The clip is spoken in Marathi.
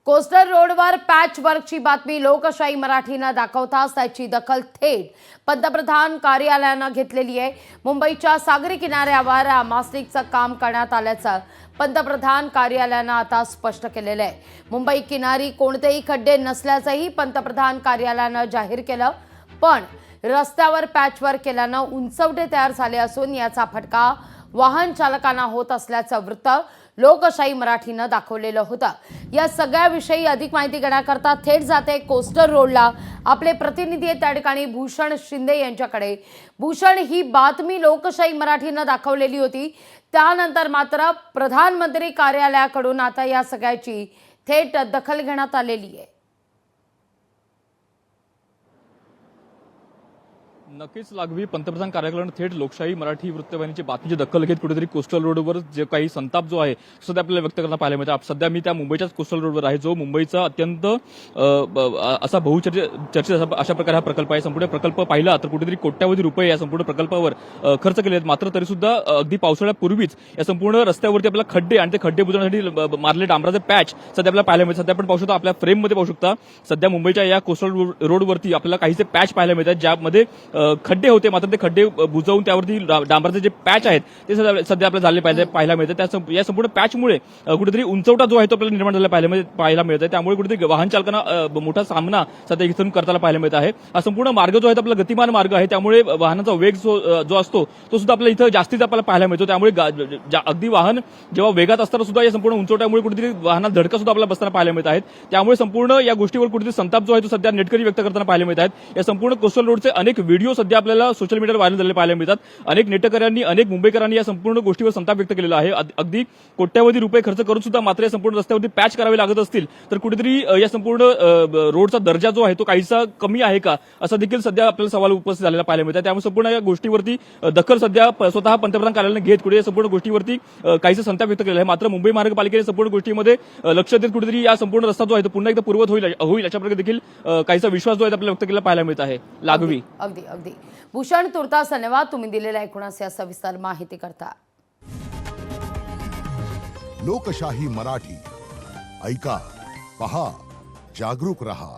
कोस्टल रोडवर पॅच वर्कची बातमी लोकशाही मराठीनं दाखवताच त्याची दखल थेट पंतप्रधान कार्यालयानं घेतलेली आहे। मुंबईच्या सागरी किनाऱ्यावर मास्टिकचं काम करण्यात आल्याचं पंतप्रधान कार्यालयानं आता स्पष्ट केलेलं आहे। मुंबई किनारी कोणतेही खड्डे नसल्याचंही पंतप्रधान कार्यालयानं जाहीर केलं, पण रस्त्यावर पॅच वर्क केल्यानं उंचवटे तयार झाले असून याचा फटका वाहन चालकांना होत असल्याचं वृत्त लोकशाही मराठीनं दाखवलेलं होतं। या सगळ्याविषयी अधिक माहिती घेण्याकरता थेट जाते कोस्टल रोडला आपले प्रतिनिधी आहेत त्या ठिकाणी भूषण शिंदे यांच्याकडे। भूषण, ही बातमी लोकशाही मराठीनं दाखवलेली होती, त्यानंतर मात्र प्रधानमंत्री कार्यालयाकडून आता या सगळ्याची थेट दखल घेण्यात आलेली आहे। नक्कीच लागवी पंतप्रधान कार्यालयानं थेट लोकशाही मराठी वृत्तवाहिनीची बातमीची दखल घेत कुठेतरी कोस्टल रोडवर जे काही संताप जो आहे सध्या आपल्याला व्यक्त करताना पाहायला मिळतं। सध्या मी त्या मुंबईच्याच कोस्टल रोडवर आहे, जो मुंबईचा अत्यंत असा बहुचर्चित अशा प्रकारे हा प्रकल्प आहे। संपूर्ण प्रकल्प पाहिला तर कुठेतरी कोट्यावधी रुपये या संपूर्ण प्रकल्पावर खर्च केले आहेत। मात्र तरी सुद्धा अगदी पावसाळ्यापूर्वीच या संपूर्ण रस्त्यावरती आपल्याला खड्डे आणि ते खड्डे बुजवण्यासाठी मारले डांबराचे पॅच सध्या आपल्याला पाहायला मिळतात। सध्या आपण पाहू शकतो, आपल्या फ्रेममध्ये पाहू शकता सध्या मुंबईच्या या कोस्टल रोडवरती आपल्याला काहीसे पॅच पाहायला मिळतात, ज्यामध्ये खड्डे होते, मात्र ते खड्डे बुजवून त्यावरती डांबराचे जे पॅच आहेत ते सध्या आपल्याला झाले पाहायला मिळतात। या संपूर्ण पॅचमुळे कुठेतरी उंचवटा जो आहे तो आपल्याला निर्माण झालेला पाहायला मिळत आहे। त्यामुळे कुठेतरी वाहन चालकांना मोठा सामना सध्या इथून करताना पाहायला मिळत आहे। हा संपूर्ण मार्ग जो आहे तो आपला गतिमान मार्ग आहे, त्यामुळे वाहनाचा वेग जो असतो तो सुद्धा आपल्याला इथं जास्तीत आपल्याला पाहायला मिळतो। त्यामुळे अगदी वाहन जेव्हा वेगात असताना सुद्धा या संपूर्ण उंचवट्यामुळे कुठेतरी वाहनात धडका सुद्धा आपल्याला बसताना पाहायला मिळत आहेत। त्यामुळे संपूर्ण या गोष्टीवर कुठेतरी संताप जो आहे तो सध्या नेटकरी व्यक्त करताना पाहायला मिळत आहेत। या संपूर्ण कोस्टल रोडचे अनेक व्हिडिओ सध्या आपल्याला सोशल मीडियावर व्हायरल झालेले पाहायला मिळतात। अनेक नेटकऱ्यांनी, अनेक मुंबईकरांनी या संपूर्ण गोष्टीवर संताप व्यक्त केलेला आहे। अगदी कोट्यावधी रुपये खर्च करून सुद्धा मात्र या संपूर्ण रस्त्यावरती पॅच करावे लागत असतील तर कुठेतरी या संपूर्ण रोडचा दर्जा जो आहे तो काहीसा कमी आहे का, असा देखील सध्या आपल्याला सवाल उपस्थित झालेला पाहायला मिळतात। त्यामुळे संपूर्ण या गोष्टीवरती दखल सध्या स्वतः पंतप्रधान कार्यालयाने घेत कुठे या संपूर्ण गोष्टीवरती काहीसा संताप व्यक्त केलेला आहे। मात्र मुंबई महानगरपालिकेने संपूर्ण गोष्टीमध्ये लक्ष देत कुठेतरी या संपूर्ण रस्ता जो आहे तो पुन्हा एकदा पूर्वत होईल अशा प्रकारे देखील काहीसा विश्वास जो आहे आपल्याला व्यक्त केलेला पाहायला मिळत आहे। लागवी अगदी भूषण, तुर्तास धन्यवाद तुम्ही दिलेल्या एकूणच या सविस्तर माहिती करता। लोकशाही मराठी ऐका, पहा, जागरूक रहा।